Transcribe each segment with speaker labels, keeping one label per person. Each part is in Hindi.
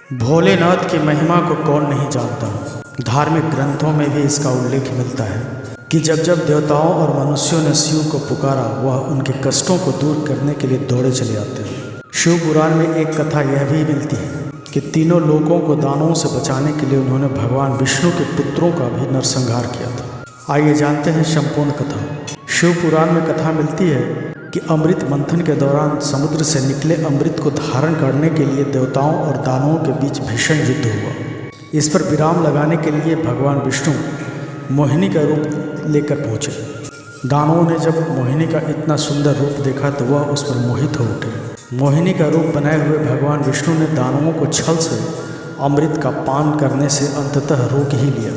Speaker 1: भोलेनाथ की महिमा को कौन नहीं जानता। धार्मिक ग्रंथों में भी इसका उल्लेख मिलता है कि जब जब देवताओं और मनुष्यों ने शिव को पुकारा, वह उनके कष्टों को दूर करने के लिए दौड़े चले आते हैं। शिव पुराण में एक कथा यह भी मिलती है कि तीनों लोकों को दानवों से बचाने के लिए उन्होंने भगवान विष्णु के पुत्रों का भी नरसंहार किया था। आइए जानते हैं संपूर्ण कथा। शिव पुराण में कथा मिलती है कि अमृत मंथन के दौरान समुद्र से निकले अमृत को धारण करने के लिए देवताओं और दानवों के बीच भीषण युद्ध हुआ। इस पर विराम लगाने के लिए भगवान विष्णु मोहिनी का रूप लेकर पहुँचे। दानवों ने जब मोहिनी का इतना सुंदर रूप देखा तो वह उस पर मोहित हो उठे। मोहिनी का रूप बनाए हुए भगवान विष्णु ने दानवों को छल से अमृत का पान करने से अंततः रोक ही लिया।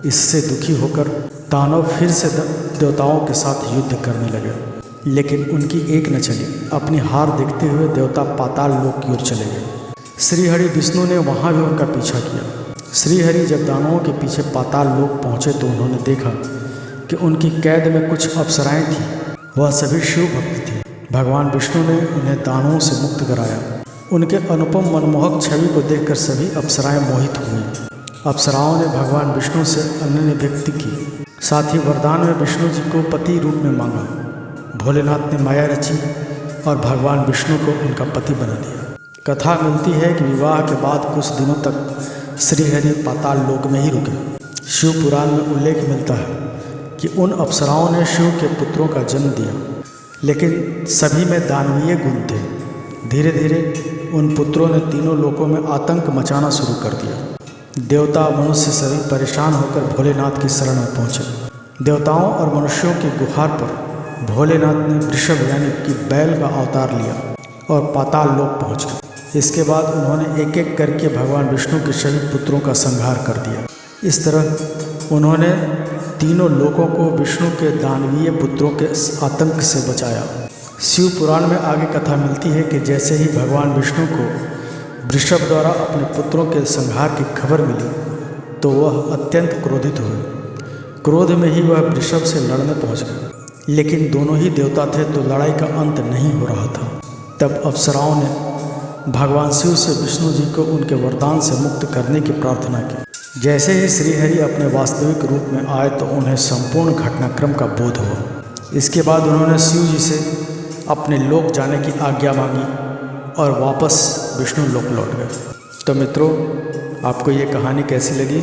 Speaker 1: इससे दुखी होकर दानव फिर से देवताओं के साथ युद्ध करने लगे, लेकिन उनकी एक न चली। अपनी हार देखते हुए देवता पाताल लोक की ओर चले गए। श्रीहरि विष्णु ने वहाँ भी उनका पीछा किया। श्रीहरि जब दानवों के पीछे पाताल लोक पहुँचे तो उन्होंने देखा कि उनकी कैद में कुछ अप्सराएं थीं। वह सभी शिव भक्त थी। भगवान विष्णु ने उन्हें दानवों से मुक्त कराया। उनके अनुपम मनमोहक छवि को देखकर सभी अप्सराएं मोहित हुईं। अप्सराओं ने भगवान विष्णु से अनन्य भक्ति की, साथ ही वरदान में विष्णु जी को पति रूप में मांगा। भोलेनाथ ने माया रची और भगवान विष्णु को उनका पति बना दिया। कथा मिलती है कि विवाह के बाद कुछ दिनों तक श्रीहरि पाताल लोक में ही रुके। शिव पुराण में उल्लेख मिलता है कि उन अप्सराओं ने शिव के पुत्रों का जन्म दिया, लेकिन सभी में दानवीय गुण थे। धीरे धीरे उन पुत्रों ने तीनों लोकों में आतंक मचाना शुरू कर दिया। देवता मनुष्य सभी परेशान होकर भोलेनाथ की शरण में पहुँचे। देवताओं और मनुष्यों की गुहार पर भोलेनाथ ने वृषभ यानी कि बैल का अवतार लिया और पाताल लोक पहुँच गए। इसके बाद उन्होंने एक एक करके भगवान विष्णु के सभी पुत्रों का संहार कर दिया। इस तरह उन्होंने तीनों लोकों को विष्णु के दानवीय पुत्रों के आतंक से बचाया। शिव पुराण में आगे कथा मिलती है कि जैसे ही भगवान विष्णु को वृषभ द्वारा अपने पुत्रों के संहार की खबर मिली तो वह अत्यंत क्रोधित हुए। क्रोध में ही वह वृषभ से लड़ने पहुँच गए, लेकिन दोनों ही देवता थे तो लड़ाई का अंत नहीं हो रहा था। तब अप्सराओं ने भगवान शिव से विष्णु जी को उनके वरदान से मुक्त करने की प्रार्थना की। जैसे ही श्रीहरि अपने वास्तविक रूप में आए तो उन्हें संपूर्ण घटनाक्रम का बोध हुआ। इसके बाद उन्होंने शिव जी से अपने लोक जाने की आज्ञा मांगी और वापस विष्णु लोक लौट गए। तो मित्रों, आपको ये कहानी कैसी लगी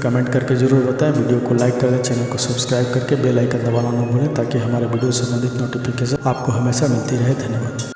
Speaker 1: कमेंट करके ज़रूर बताएं। वीडियो को लाइक कर दें, चैनल को सब्सक्राइब करके बेल आइकन दबाना न भूलें ताकि हमारे वीडियो से संबंधित नोटिफिकेशन आपको हमेशा मिलती रहे। धन्यवाद।